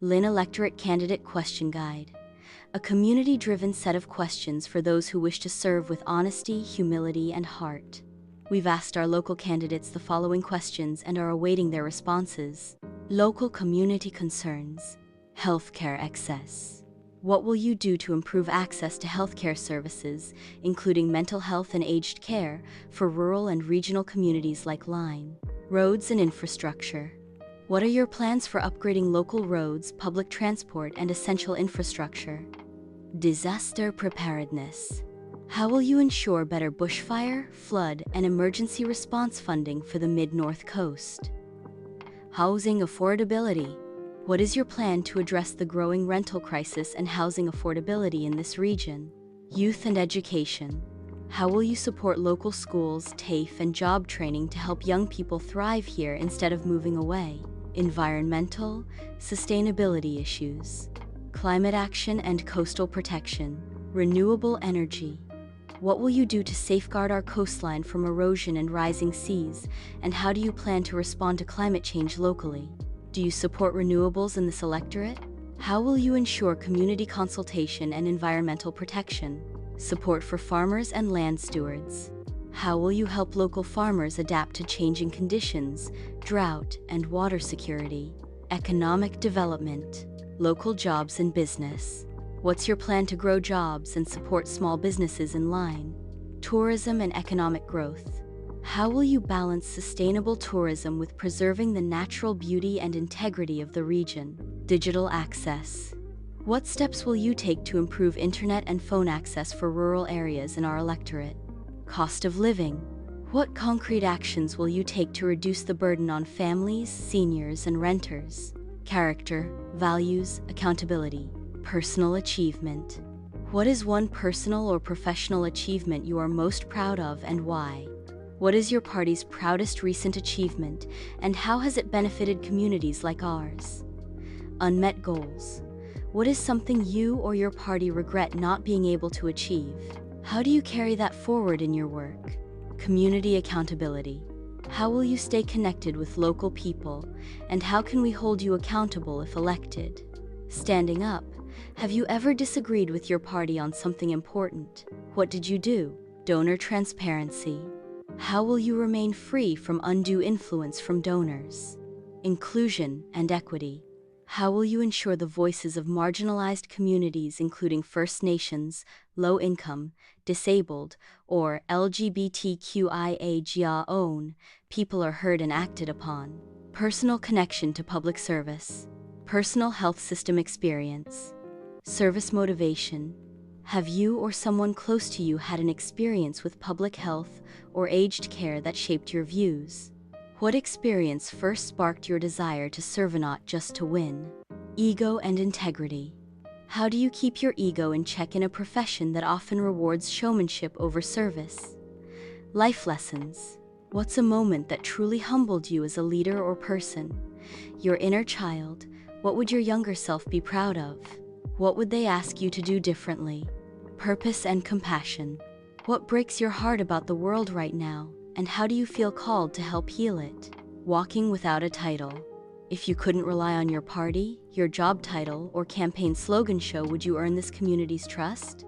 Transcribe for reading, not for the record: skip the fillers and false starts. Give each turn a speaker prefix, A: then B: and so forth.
A: Lyne Electorate Candidate Question Guide. A community-driven set of questions for those who wish to serve with honesty, humility, and heart. We've asked our local candidates the following questions and are awaiting their responses. Local community concerns. Healthcare access. What will you do to improve access to healthcare services, including mental health and aged care, for rural and regional communities like Lyne? Roads and infrastructure. What are your plans for upgrading local roads, public transport, and essential infrastructure? Disaster preparedness. How will you ensure better bushfire, flood, and emergency response funding for the mid-North Coast? Housing affordability. What is your plan to address the growing rental crisis and housing affordability in this region? Youth and education. How will you support local schools, TAFE, and job training to help young people thrive here instead of moving away? Environmental, sustainability issues. Climate action and coastal protection. Renewable energy. What will you do to safeguard our coastline from erosion and rising seas, and how do you plan to respond to climate change locally? Do you support renewables in this electorate? How will you ensure community consultation and environmental protection? Support for farmers and land stewards. How will you help local farmers adapt to changing conditions, drought, and water security? Economic development. Local jobs and business. What's your plan to grow jobs and support small businesses in Lyne? Tourism and economic growth. How will you balance sustainable tourism with preserving the natural beauty and integrity of the region? Digital access. What steps will you take to improve internet and phone access for rural areas in our electorate? Cost of living. What concrete actions will you take to reduce the burden on families, seniors, and renters? Character, values, accountability. Personal achievement. What is one personal or professional achievement you are most proud of and why? What is your party's proudest recent achievement, and how has it benefited communities like ours? Unmet goals. What is something you or your party regret not being able to achieve? How do you carry that forward in your work? Community accountability. How will you stay connected with local people, and how can we hold you accountable if elected? Standing up. Have you ever disagreed with your party on something important? What did you do? Donor transparency. How will you remain free from undue influence from donors? Inclusion and equity. How will you ensure the voices of marginalized communities, including First Nations, low-income, disabled, or LGBTQIA people are heard and acted upon? Personal connection to public service. Personal health system experience. Service motivation. Have you or someone close to you had an experience with public health or aged care that shaped your views? What experience first sparked your desire to serve, not just to win? Ego and integrity. How do you keep your ego in check in a profession that often rewards showmanship over service? Life lessons. What's a moment that truly humbled you as a leader or person? Your inner child. What would your younger self be proud of? What would they ask you to do differently? Purpose and compassion. What breaks your heart about the world right now, and how do you feel called to help heal it? Walking without a title. If you couldn't rely on your party, your job title, or campaign slogan show, would you earn this community's trust?